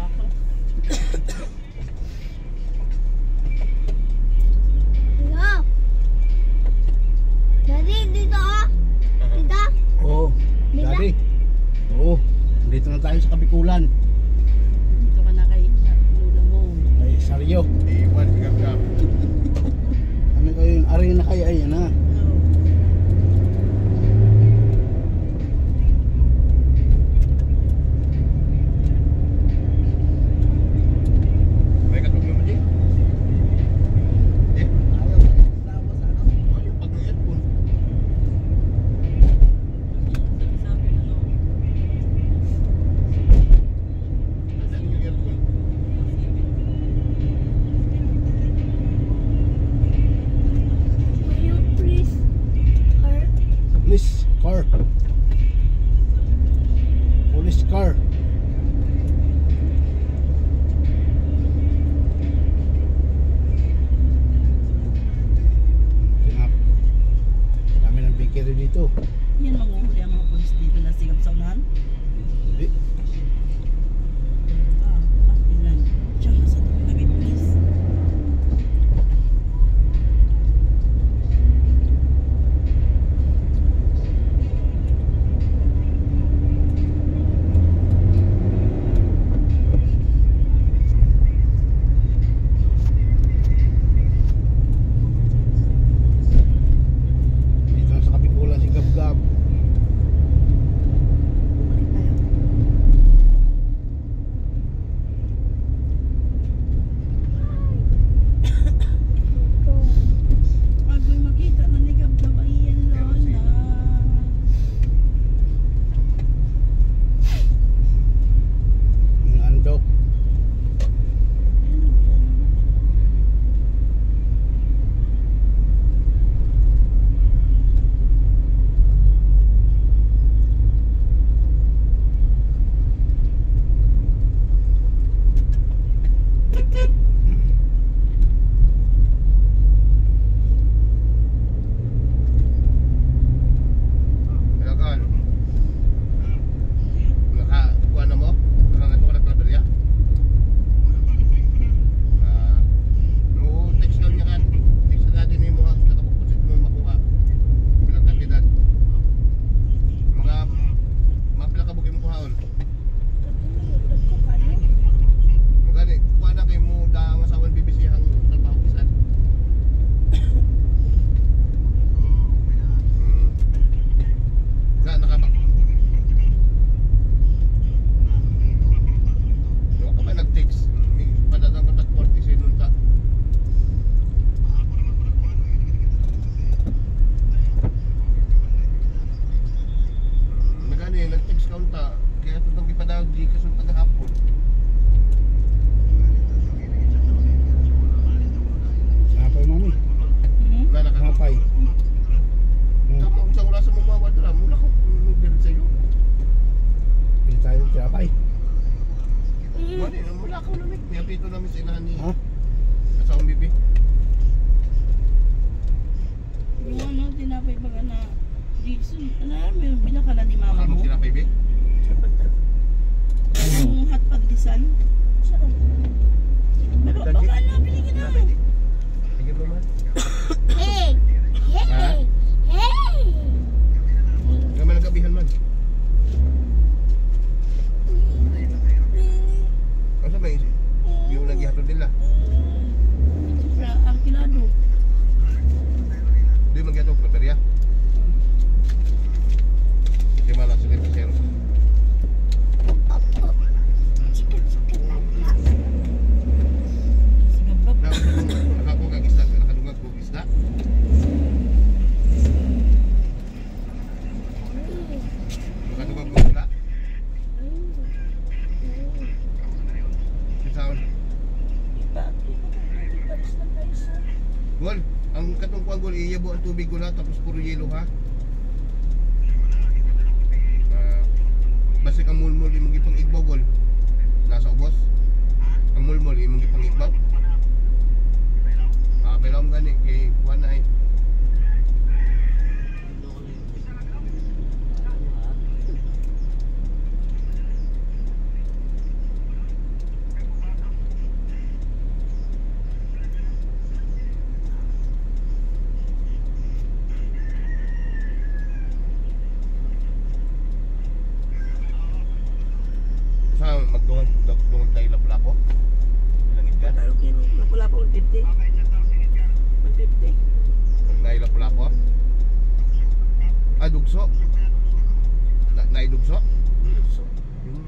ako. Hello? Daddy, dito ah. Tita? Oo. Daddy. Oo. Dito na tayo sa Kabikulan. Dito ka na kay Lola mo. Ay, Saryo. Iwan gab-gab. Kami kayo yung arena kaya ayan ha. May katulong mo, Jay? Eh? Ayaw pag may earphone. Sabi na no. Asan yung earphone? Will you please? Or Police car. Police car. Tinap. Dami ng bikiri dito. Yan manguhuli ang mga polis dito na sigap sa unahan. Hindi. Ilan? Tsaka sa doon lagi polis. Dito na sa Kabikulan si Gab-Gab. Bumalik tayo. Agoy makita na ni Gab-Gab ang iyan Lola. Yung andok. Ilagan. Nakakuha na mo? Nakangito ka na klaberya? No, text lang niya kan. Text na natin yung mga nakapupusit mo makuha. Bilang kandidat. Mga pila ka bukay mo kuhaon. Magani, kuha na kayo mo daang asawan BBC ang nagpapakisan. Nga, nakabak. Huwag ka ba nag-text? May padatang kontak 40 sinun ka. Magani, nag-text ka unta. Kaya ito itong ipadawag di ka sunod tagahapon. Sinapay mami. Na nakabak. Sinapay. Tama, kung sa oras mo mawad na, mula ko nag-build sa'yo. Pili tayo ng tinapay. Mali, mula ko namin. Niyapito namin sa inahan ni Ha? asawang bibi. Yung ano, tinapay baga na Jason, ano may binakala ni mama Bakal mo? mo kinapay, be? Yung hot pandesal. Saan? Baka na, binigyan na. Sige mo man. hey! Hey! Hey! Gaman ang gabihan man. Ano sa may yung naghihatod nila? Sa Arkilado. Di maghihatod ko, Perya. Di malang sila kasero. Si Gab-Gab. Nakako kag isda, nakadungag ko isda. Nakadungag ko isda. Isaon. Gol, ang katong kuwan gol iyabo ang tubig ko na tapos puro yelo ha. Basig ang mulmul imong ipang igbaw gol. Nasa ubos. Ang mulmul imong ipang igbaw. Pero ang gani kay kuwan na ay. kilo. Lapu-lapu 150. 150. Nailap-lapo? Ah, dugso? Naidugso? So, Yung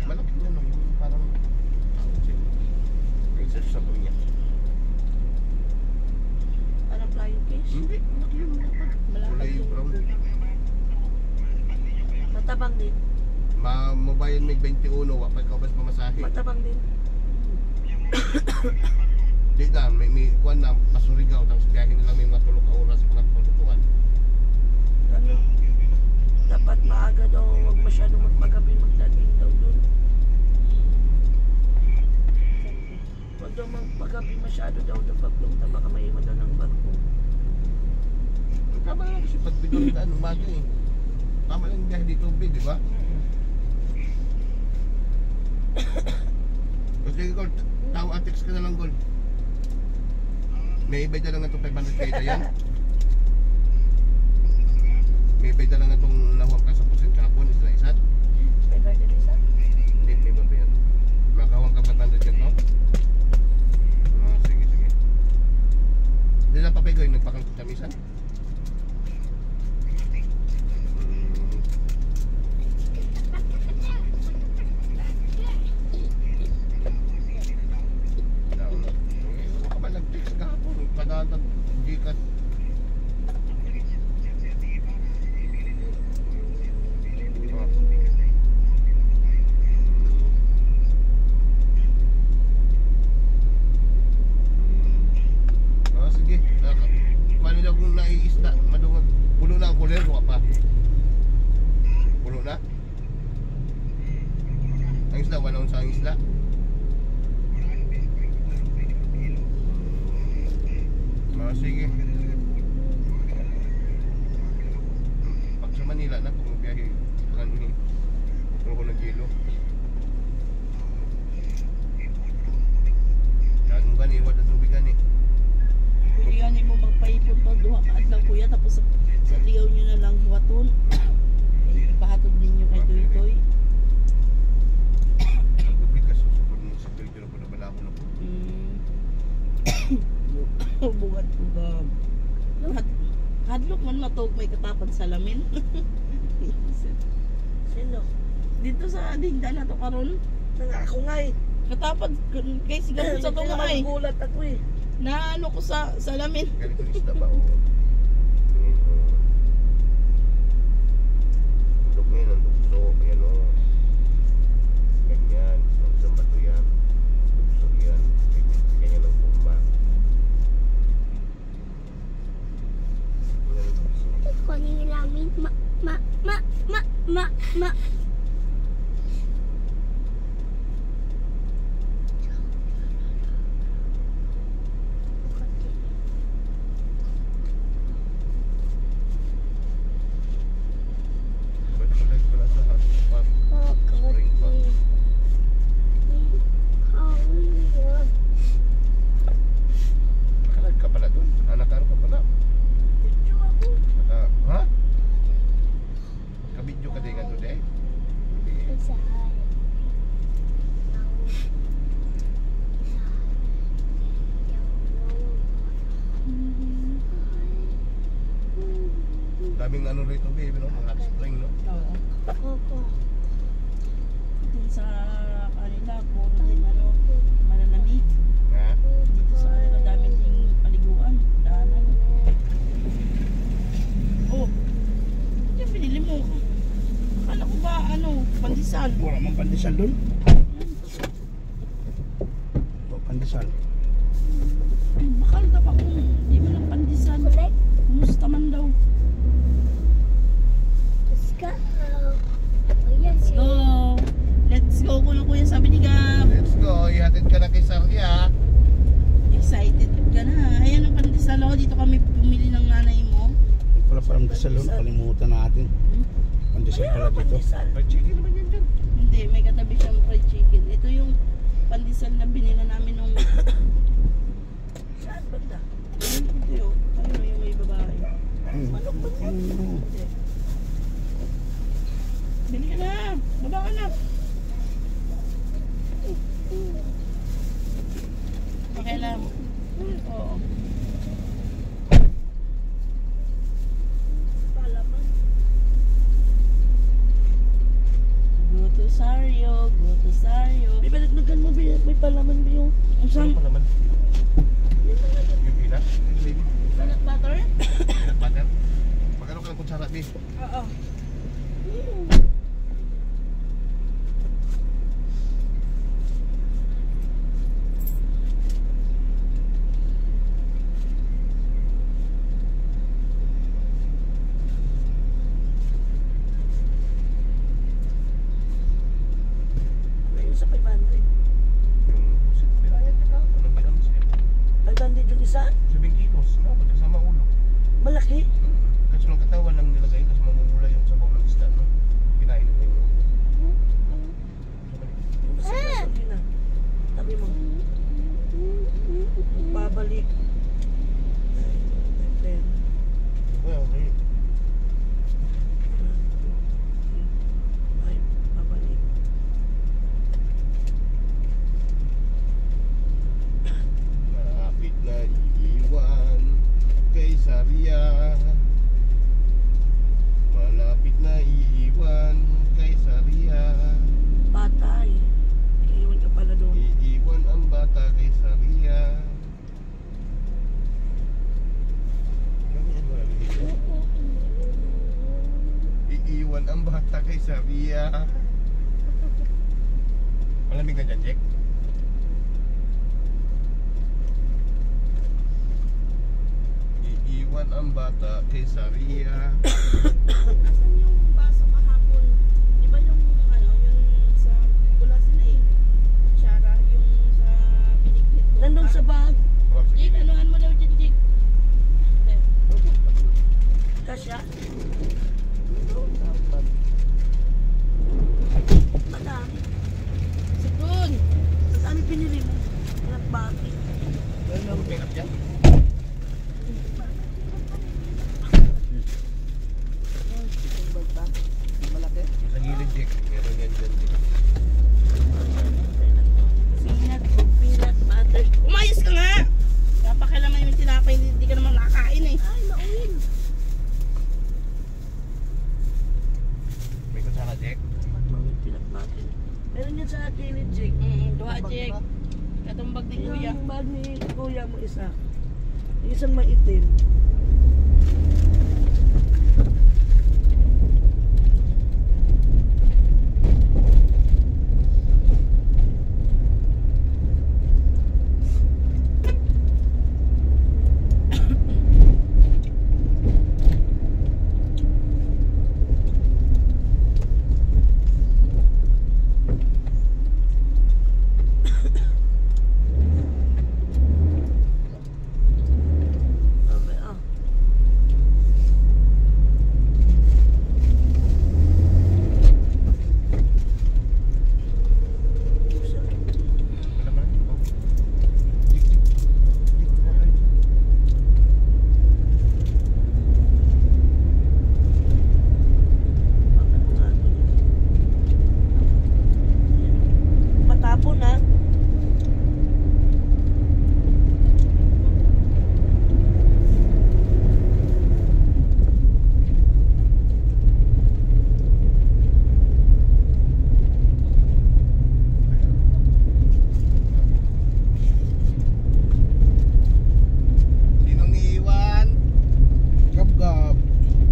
malaki na no, yung parang research sa niya. parang flying fish. Hindi, malaki yun. Malapad Kulay yung brown. matabang din. Mabayan may 21, wapay ka ba pamasahe? Matabang din. Di na, may kuwan na, Pasurigaw, tapos biyahin na lang may mga 3 ka oras sa mga pagtutuan. Ano? Dapat maaga daw, huwag masyadong magpagabi magdating daw dun. Huwag daw magpagabi masyado daw na pagpunta, baka may iwan daw ng barko. Tama lang kasi pag bigyan na umaga eh. Tama lang yung biyahe dito, di ba? Kasi Gold, tao text ka na lang Gold. May ibay na lang itong 500 kayo na yan. May ibay na lang itong nahuwag ka sa pusit kahapon, isa na isa. May birthday isa? Hindi, may iba ba yan? Makahuwag ka 500 yan to? Sige, sige. Hindi lang papay ko yung nagpakalit kamisan. Baka ba nag-text kahapon? Padaan Gcash. Sige. Paano daw kung naiisda? Madungag. Pulo na ang kulero ka pa. Pulo na? Ang isda, wala sa ang isda. Sige. Pag sa Manila na, kung biyahe, pag ano puro ko ng kilo. Kaya mo gani, iwad ang tubig gani. Pilihan mo magpaipon pa duha ka adlaw kuya, tapos sa ligaw nyo na lang huwaton. Ipahatod ninyo kay Toy-Toy. Ang tubig ka susupod mo sa kilo ko na balako na po. Bugat ko ba? Hadlok man matog may katapan sa lamin. Sino? Dito sa digda na to karon. Ako nga eh. Katapan kay sigaw sa tungay. Gulat ako eh. Na ano ko sa lamin. Ganito yung isda ba o? Dug ngayon ang dugso. Ayan o. Ganyan. Isang bato yan. Dugso yan. Ganyan ang bomba. Ganyan ang dugso. Kunin namin. Ma. Ba't kalay pala sa hotspot? Spring pa. Nakalag ka pala dun? Nakano ka pala? Ha? Kabidyo ka din nga today? Hindi. Daming ano rito baby no? Mga hot spring no? Oo. Dun sa kanila, puro din ano, malamig. Ha? Dito sa kanila, dami ding paliguan. Daanan. Oh, yung binili mo. Akala ko ba, ano, pandesal? Wala mang pandesal doon. O, pandesal. Bakal ka pa kung di mo ng pandesal. Musta man daw. Go! Let's go ko na kuya, sabi ni Gab. Let's go, ihatid ka na kay Sarya. Excited ka na. Ayan ang pandesal ako. Dito kami bumili ng nanay mo. Wala parang pandesal doon. Kalimutan natin. Pandesal pala dito. May chicken naman yan dyan. Hindi, may katabi siyang fried chicken. Ito yung pandesal na binila namin nung... Saan banda? Ito yun. Ano yung may babae? Manok ba yan? Hindi. Bili ka na! Baba ka na! pakialam. Oo. Palaman. Go to Sario, go to Sario. May balagnagan mo, may palaman ba yung... Ang Ano sang pa naman? Yung peanut? Baby? peanut butter? Peanut butter? Magkano ka ng kutsara, babe? Oo. Ayun sa 500. Yung pusit, babe. Anong bilang siya? 500 yung isa? 7 kilos, no? Pagkasama ulo. Malaki. Kasi ng katawan lang nilagay kasi mamumula yung sabaw ng isda, no? Kinain nila yung ulo. Basta gasolina. Sabi mo, babalik. Ay, Well, okay. ay, babalik. Malapit na iiwan kay Saria. Malapit na iiwan kay Saria. Bata eh. Iiwan ka pala doon. Iiwan ang bata kay Saria. Iiwan ang bata kay Saria. Malamig na dyan, Jack? Iiwan ang bata kay Saria. Asan yung baso kahapon? Di ba yung ano, yung sa pula sila eh. Tsara, yung sa piniknik ko. Nandun sa bag. Jake, anuhan mo daw dyan, Jake. Kasya. Madami. Doon. Saan pinili mo? Pinakbati. Pick up yan. Malaki. Sa gilid, Jack. Meron yan dyan, Jack. Peanut butter. Umayos ka nga! Kapakailaman yung tinapay, hindi ka naman nakakain eh. Ay, nauwin. May kutsara, Jack. Peanut butter. Meron yan sa kilid, Jake. Duha, Jake. Katumbag ni Kuya. Yung bag ni kuya mo isa. Yung isang maitim. Sabi, ah. Wala man. Oh. Jack, Jack. Jack, wala. Matapon ha. Sinong iiwan? Gab-gab.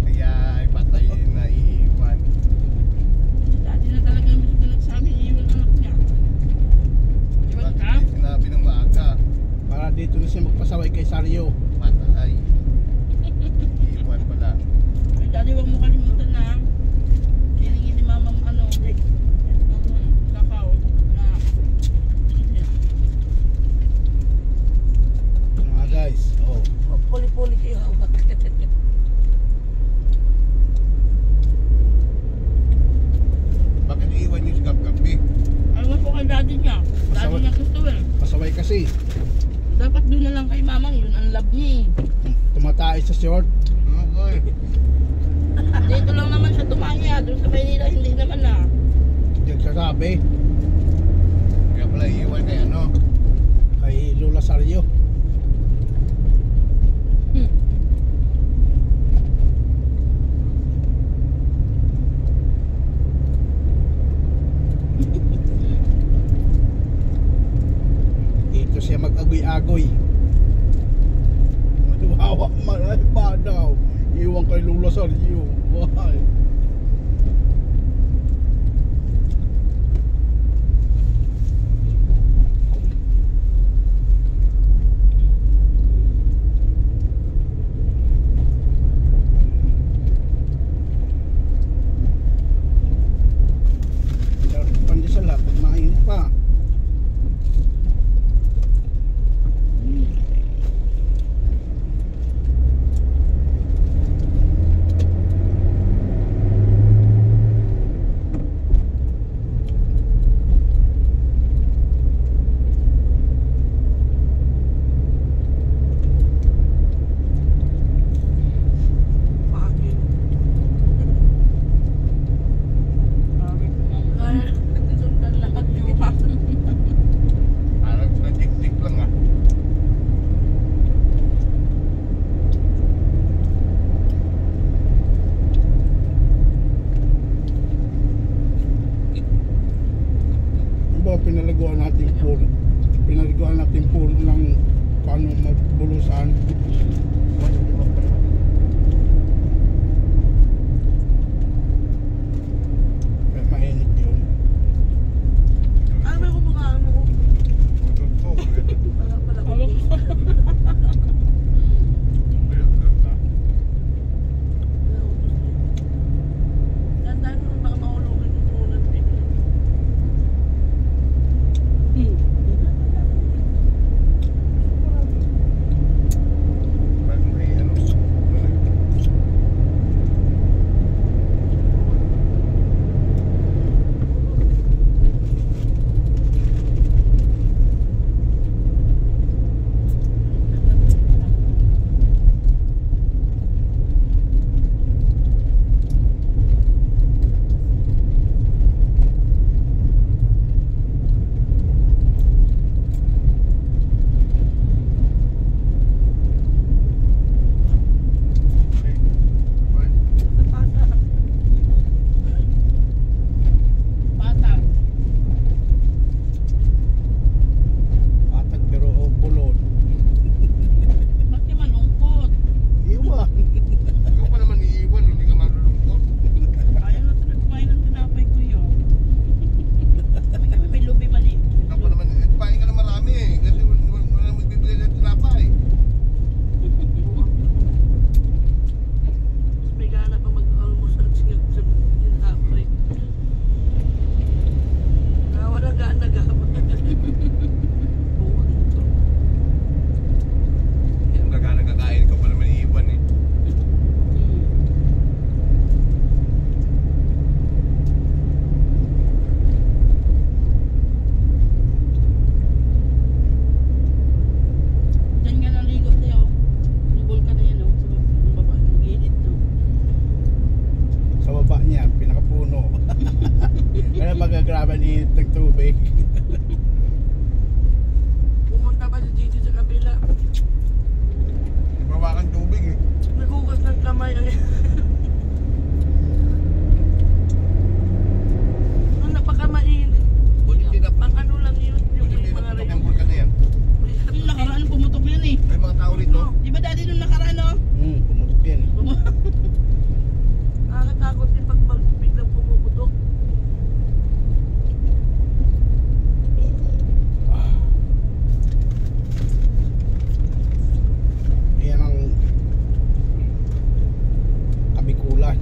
Kaya ay patay na iiwan. Dati na talaga gusto nagsabi iwan anak niya. Iwan ka? Bakit sinabi ng maaga? Para dito na siya magpasaway kay Sario. Patay. Iiwan pala. Ay, dati huwag mo kalimutan na. Hilingi ni mama ano. Kakao. Na. Mga guys. Oh. Puli-puli kayo hawak. Bakit iiwan niyo si Gab-Gab, eh? Ayaw po kay daddy niya. Daddy niya gusto eh. Pasaway kasi. Dapat doon na lang kay mamang yun. Ang love niya eh. Tumatay sa short. Okay. Dito lang naman siya tumaya. Doon sa Maynila, hindi naman na. Hindi nagsasabi. Kaya pala iiwan kay ano? Kay Lola Rosario. Dito siya mag-agoy-agoy. Hawak man pa daw. Iwan kay Lula Rosario. Why? Pandesal ha, pag mainit pa. Bakit? Sundan lahat yung Parang sa tik-tik lang ah. Diba pinaliguan natin puro. Pinaliguan natin puro ng kano magbulusan. Kaya mainit yun. ano may kumukhaan mo? Tutok. Pala Ano? Tandaan mo baka mahulogin yung ulan dito. Parang may ano. Patag. Patag pero bulod. Ba't di malungkot? Iwan. Ikaw pa naman iiwan, hindi ka malulungkot. Ayaw na tuloy kumain ng tinapay ko yun. May lubi man eh. Ikaw pa naman, pahin ka na marami eh. Kasi wala magbibigay ng tinapay. May gana pa mag-almusal siya sa tinapay. Wala gana gabang. Buwan ito. Yung gagana kakain, ikaw pa naman iiwan eh. Diyan nga naligo tayo. Yung bulkan na yan oh. Sa baba, yung gilid no. Sa baba niya, pinakapuno. Kaya magagraban init ng tubig. Pumunta pa si Gigi sa kabila. Ibawakan tubig eh. Naghugas ng kamay. Nung napakamain. Buti hindi na Pang ano lang yun. Yung Buti hindi mga naputok rayon. yung vulkan na yan. Yung nakaraan pumutok yan eh. May mga tao rito. Di ba daddy nung nakaraan oh? Pumutok yan. Nakakatakot din pag biglang pumuputok. Yan ang kabikulan.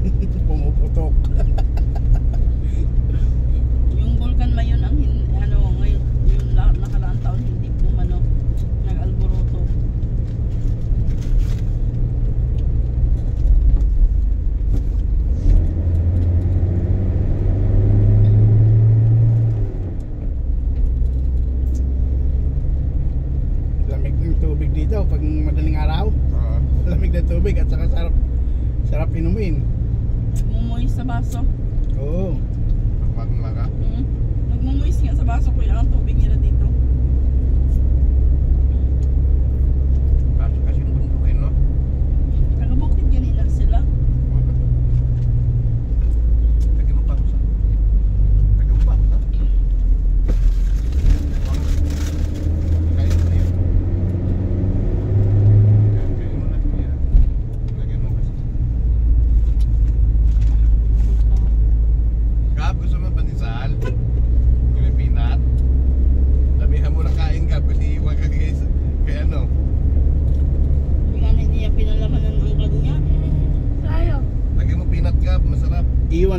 Pumuputok. Yung bulkan mayon ang ano ngayon yung nakaraan taon hindi pumano nag-alboroto. Lamig ng tubig dito pag madaling araw. Lamig ng tubig at saka sarap inumin. Mumuis sa baso. Oo. Pag-maga. Nagmumuis nga sa baso ko yung ang tubig nila dito.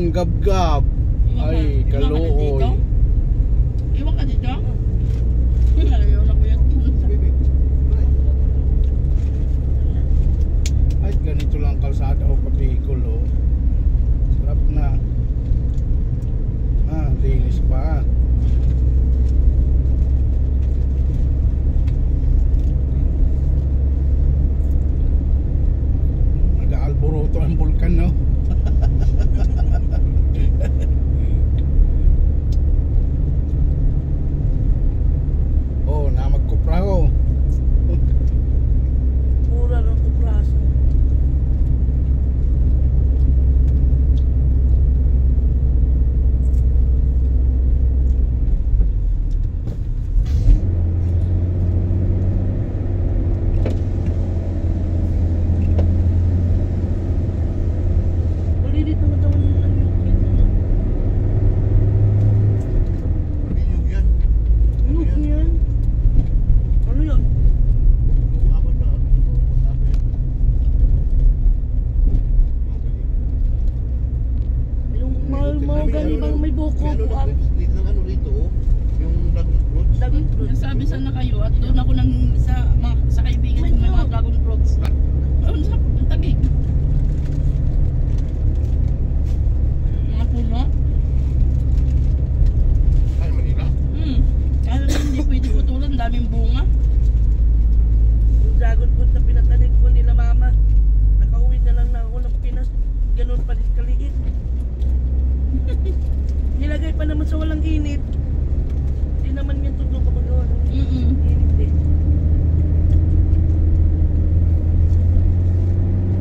yan, gab-gab. Ay, kalooy. Iwan ka dito? Ayaw na ko yan. Ay, ganito lang kalsada o Bicol, oh. Sarap na. Linis pa. Nag-aalboroto ang bulkan, no? Oh, na magkupraho. Mura ng kupraso. Malilit naman daw ng Niyog yan. Ano Ano yan? yan? Ano yan? Yung apat na ano ito, matapos yan. Yung mahogany bang may buko May ano po ang ng ano rito, oh. Yung dragon fruits. dragon fruit. Nasabi sana kayo at doon ako nang sa kaibigan yung may mga dragon fruits. Doon sa tagig. Mga puno. Ay, Manila. Kaya hindi pwede putulan, daming bunga. Yung dragon fruit na pinatanim ko nila mama. Nakauwi na lang na ako ng Pinas. Ganun pa rin kaliit. Nilagay pa naman sa walang init. Hindi naman yan tutong kapag gawa ng init eh.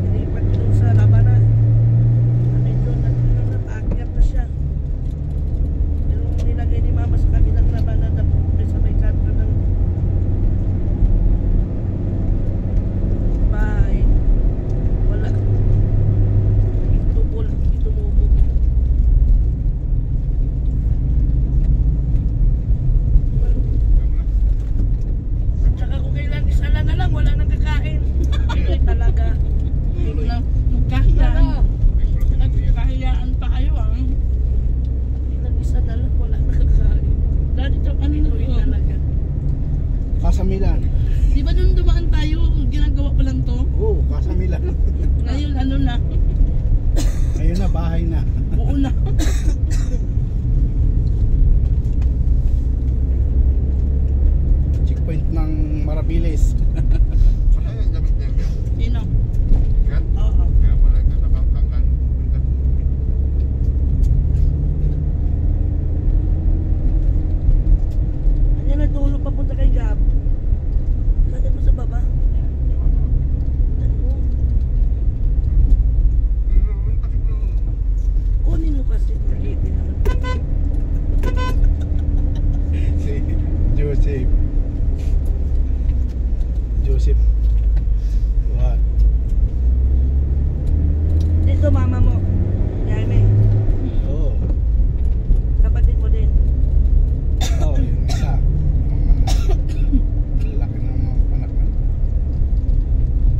Inipat ko dun sa labanan. Medyo napaakyat na siya. Pero nilagay ni mama sa kabilang labanan na sa may kanto ng bahay. Wala. Itubol, itumubo. At saka kung kailan isa na lang, wala nang kakain. Ito talaga. Nagkahiyaan. Nagkahiyaan pa kayo Ilang isa na lang, wala nang kakain. Dati ito, ano na Ito to? talaga. Kasamilan. Di ba nung dumaan tayo, ginagawa pa lang to? Oh, Kasamilan. Ngayon ano na, Ayun na, bahay na. buo na. Checkpoint ng Marabiles. Ano yung damit niya? Sino? Yan? Oo. Kaya pala nakakangkan. Ano nagtulo papunta kay Gab? Lagyan mo sa baba. Ano? Kunin mo kasi. Pagiti naman. Si Joseph. Joseph. What? Dito mama mo. Jaime. Oh. Kapatid mo din. Oh, yung isa. Laki ng mga anak na.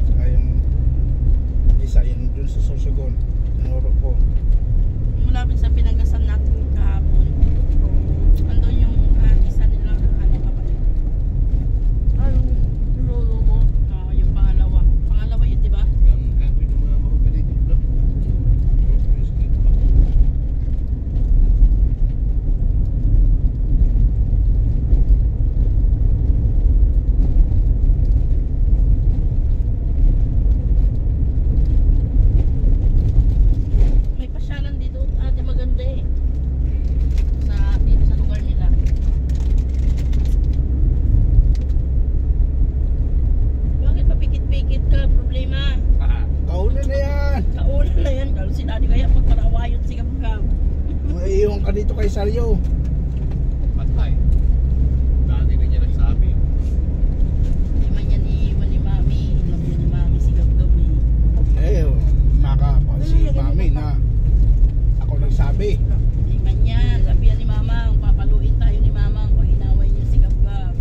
Saka yung isa yun dun sa Sorsogon. Tinuro ko. Malapit sa pinagasan natin kahapon. Andun yung isa nilang kapatid. Anong tinuro mo? Yung pangalawa. Pangalawa yun, di ba? Kapit ng mga mahogany dito. Yung skate pa. May pasyalan dito, ate, maganda eh. Dito sa lugar nila. Bakit papikit-pikit ka? Problema. Kaunan na yan! Kaulan na yan. Kalau si daddy kaya pagparawayon si Gab-Gab. Maiiwan ka dito kay Saryo. Patay. Dati na niya nagsabi. Hindi man yan iiwan ni Mami. Love yan ni Mami si Gab-Gab eh. Si Mami na ako nagsabi. Hindi man yan. Sabi yan ni Mama, papaluin tayo ni Mama pag inaway niya si Gab-Gab.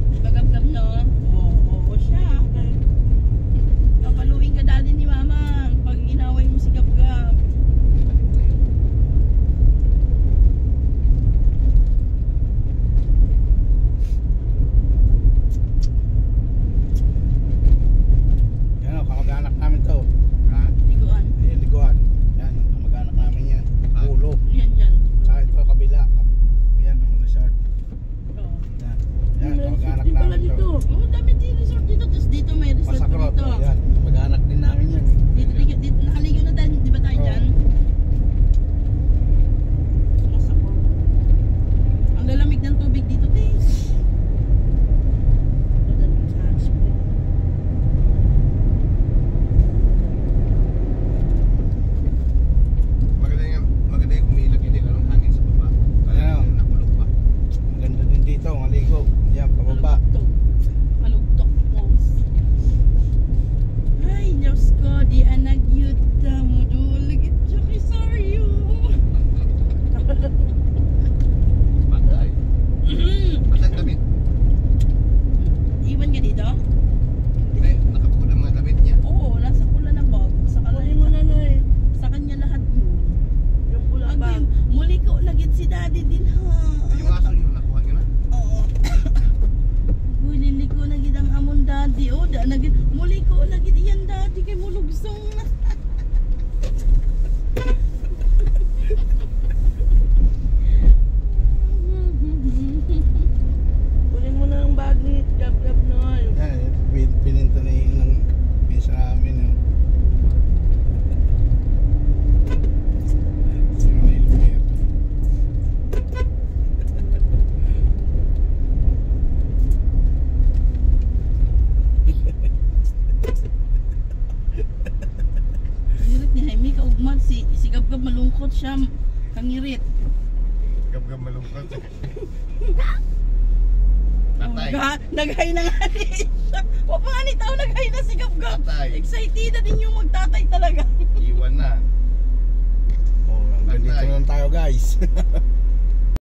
Di ba Gab-Gab no? Oo siya. Papaluin ka daddy ni Mama pag inaway mo si Gab-Gab. nagin muli ko lagi diyan dati kay mulugsong na. Kunin mo na ang bag ni Gab-Gab na yun. Yan, pininta na yung ng pinsa namin. No? Si Manil Pier. Kangirit ni Jaime kaugmat si Gab-Gab malungkot siya. Kangirit. Gab-Gab malungkot. Tatay. Naghay na nga ni o pa ni tao naghay na si Gab-Gab. Tatay. Excited na din yung magtatay talaga. Iwan na. Oh, hanggang dito Tatay. na lang tayo guys.